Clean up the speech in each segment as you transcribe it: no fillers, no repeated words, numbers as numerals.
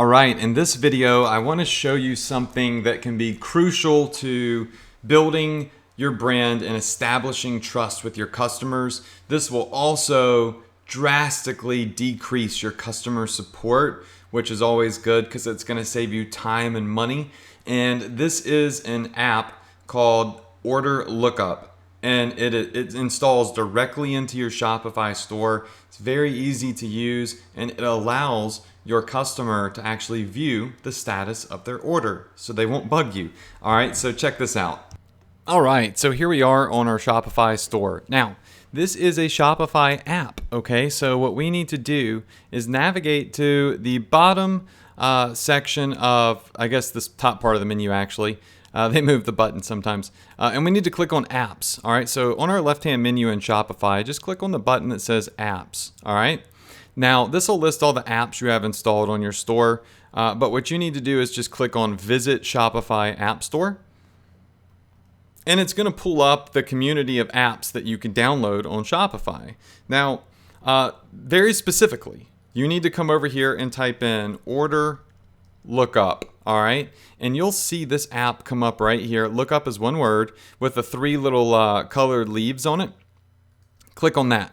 All right, in this video, I want to show you something that can be crucial to building your brand and establishing trust with your customers. This will also drastically decrease your customer support, which is always good because it's going to save you time and money. And this is an app called Lookup, and it installs directly into your Shopify store. It's very easy to use, and it allows your customer to actually view the status of their order so they won't bug you. All right, so check this out. All right, so here we are on our Shopify store. Now, this is a Shopify app, okay? So what we need to do is navigate to the bottom section of, I guess, this top part of the menu actually. They move the button sometimes. And we need to click on apps, all right? So on our left-hand menu in Shopify, just click on the button that says apps, all right? Now, this will list all the apps you have installed on your store, but what you need to do is just click on Visit Shopify App Store, and it's going to pull up the community of apps that you can download on Shopify. Now, very specifically, you need to come over here and type in Lookup, all right? And you'll see this app come up right here. Lookup is one word with the three little colored leaves on it. Click on that.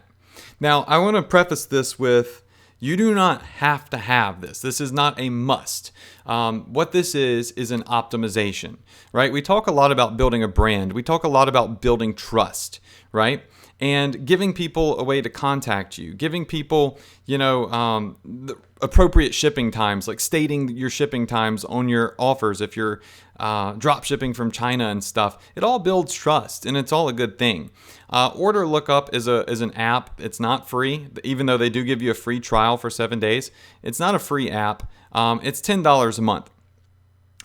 Now, I want to preface this with, you do not have to have this. This is not a must. What this is an optimization, right? We talk a lot about building a brand. We talk a lot about building trust, right? And giving people a way to contact you, giving people, the appropriate shipping times, like stating your shipping times on your offers if you're drop shipping from China and stuff. It all builds trust, and it's all a good thing. Lookup is an app. It's not free, even though they do give you a free trial for 7 days. It's not a free app. It's $10 a month.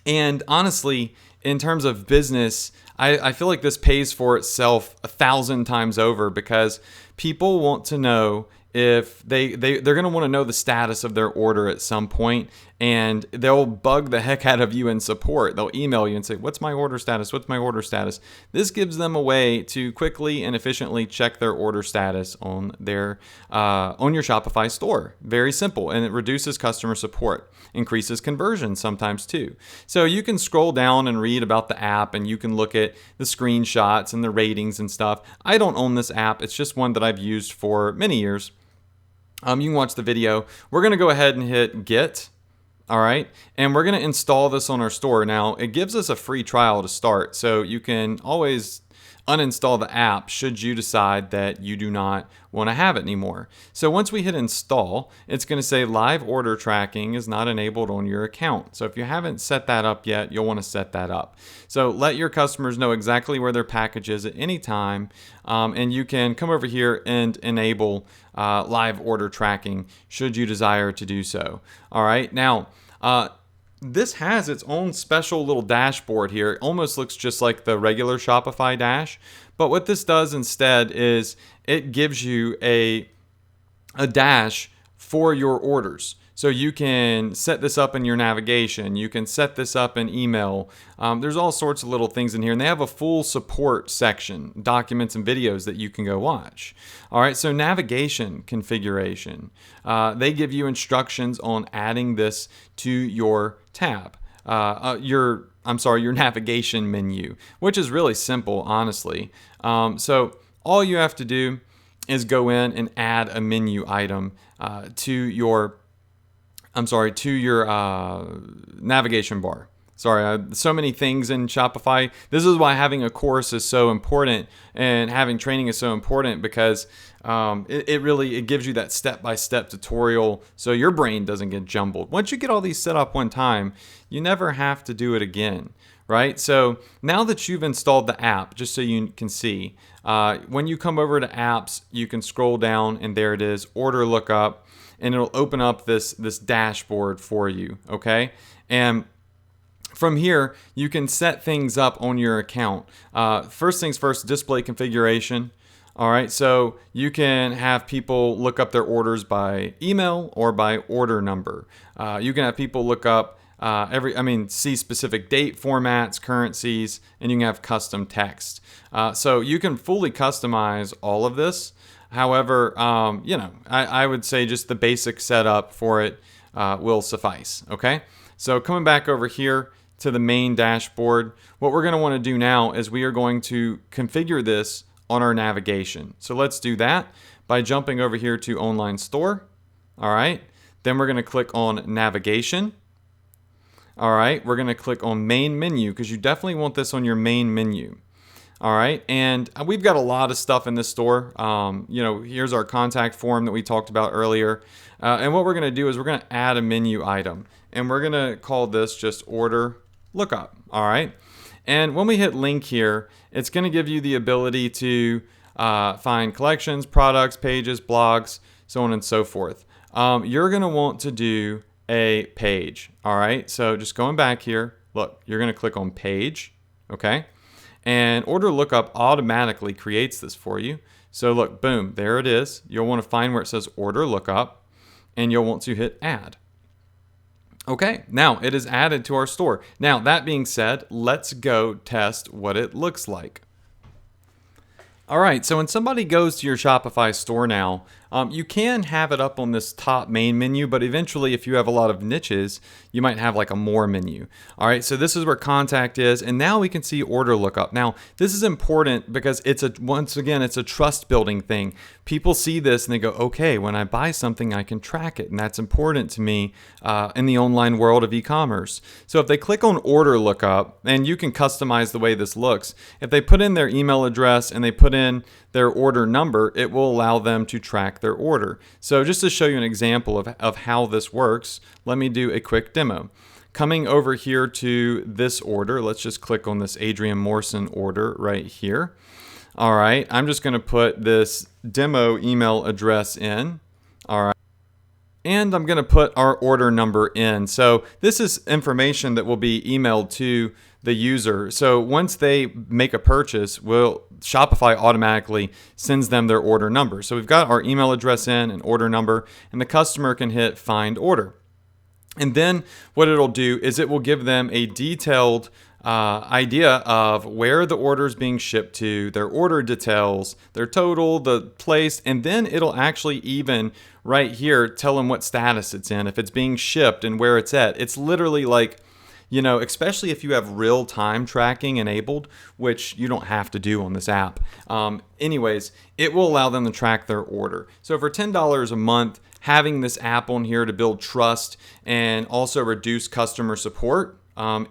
And honestly, in terms of business, I feel like this pays for itself 1,000 times over, because people want to know if they're going to want to know the status of their order at some point, and they'll bug the heck out of you in support. They'll email you and say, what's my order status? What's my order status? This gives them a way to quickly and efficiently check their order status on their on your Shopify store. Very simple, and it reduces customer support, increases conversion sometimes too. So you can scroll down and read about the app, and you can look at the screenshots and the ratings and stuff. I don't own this app. It's just one that I've used for many years. You can watch the video. We're going to go ahead and hit Get. All right. And we're going to install this on our store. Now, it gives us a free trial to start, so you can always uninstall the app should you decide that you do not want to have it anymore. So once we hit install, it's going to say live order tracking is not enabled on your account. So if you haven't set that up yet, you'll want to set that up. So let your customers know exactly where their package is at any time, and you can come over here and enable live order tracking should you desire to do so. All right. Now, this has its own special little dashboard here. It almost looks just like the regular Shopify dash. But what this does instead is it gives you a dash for your orders. So you can set this up in your navigation. You can set this up in email. There's all sorts of little things in here. And they have a full support section, documents and videos that you can go watch. All right, so navigation configuration. They give you instructions on adding this to your tab. Your navigation menu, which is really simple, honestly. So all you have to do is go in and add a menu item to your navigation bar. So many things in Shopify. This is why having a course is so important, and having training is so important, because it gives you that step-by-step tutorial so your brain doesn't get jumbled. Once you get all these set up one time, you never have to do it again, right? So now that you've installed the app, just so you can see, when you come over to apps, you can scroll down, and there it is, Order Lookup, and it'll open up this dashboard for you, okay? And from here, you can set things up on your account. First things first, display configuration. All right, so you can have people look up their orders by email or by order number. You can have people look up see specific date formats, currencies, and you can have custom text. So you can fully customize all of this. However, I would say just the basic setup for it will suffice. Okay, so coming back over here to the main dashboard, what we're going to want to do now is we are going to configure this on our navigation. So let's do that by jumping over here to Online Store. All right, then we're going to click on Navigation. All right, we're going to click on Main Menu because you definitely want this on your main menu. All right, and we've got a lot of stuff in this store. Here's our contact form that we talked about earlier. And what we're going to do is we're going to add a menu item, and we're going to call this just Order Lookup. All right, and when we hit link here, it's going to give you the ability to find collections, products, pages, blogs, so on and so forth. You're going to want to do a page. All right, so just going back here, look, you're going to click on Page. Okay. And Order Lookup automatically creates this for you. So look, boom, there it is. You'll want to find where it says Order Lookup, and you'll want to hit Add. Okay, now it is added to our store. Now, that being said, let's go test what it looks like. All right, so when somebody goes to your Shopify store now, you can have it up on this top main menu, but eventually if you have a lot of niches, you might have like a more menu. All right, so this is where contact is, and now we can see Order Lookup. Now, this is important because once again, it's a trust building thing. People see this and they go, okay, when I buy something, I can track it, and that's important to me in the online world of e-commerce. So if they click on Order Lookup, and you can customize the way this looks, if they put in their email address and they put in their order number, it will allow them to track their order. So just to show you an example of how this works, let me do a quick demo. Coming over here to this order, let's just click on this Adrian Morrison order right here. All right, I'm just going to put this demo email address in. All right. And I'm going to put our order number in. So this is information that will be emailed to the user. So once they make a purchase, Shopify automatically sends them their order number. So we've got our email address in and order number, and the customer can hit Find Order. And then what it'll do is it will give them a detailed idea of where the order is being shipped to, their order details, their total, the place, and then it'll actually even right here tell them what status it's in, if it's being shipped and where it's at. It's literally like, especially if you have real-time tracking enabled, which you don't have to do on this app. Anyways, it will allow them to track their order. So for $10 a month, having this app on here to build trust and also reduce customer support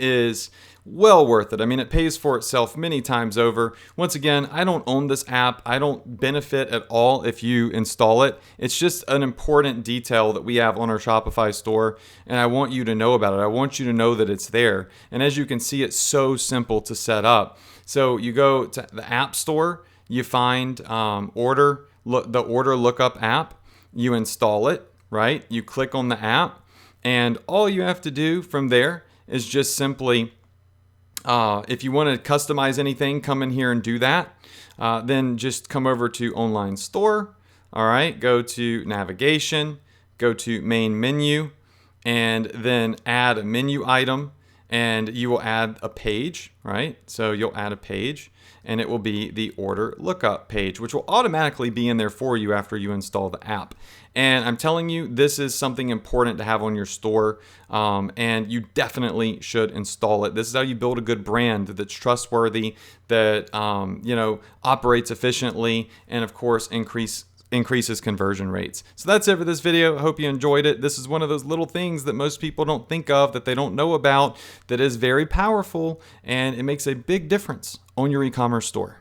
is well worth it. I mean, it pays for itself many times over. Once again, I don't own this app. I don't benefit at all if you install it. It's just an important detail that we have on our Shopify store, and I want you to know about it. I want you to know that it's there. And as you can see, it's so simple to set up. So you go to the App Store, you find the Order Lookup app, you install it, right? You click on the app, and all you have to do from there is just simply if you want to customize anything, come in here and do that. Then just come over to Online Store. All right, go to Navigation, go to Main Menu, and then add a menu item, and you will add a page, right? So you'll add a page, and it will be the Order Lookup page, which will automatically be in there for you after you install the app. And I'm telling you, this is something important to have on your store, and you definitely should install it. This is how you build a good brand that's trustworthy, that operates efficiently, and of course increases conversion rates. So that's it for this video. I hope you enjoyed it. This is one of those little things that most people don't think of, that they don't know about, that is very powerful, and it makes a big difference on your e-commerce store.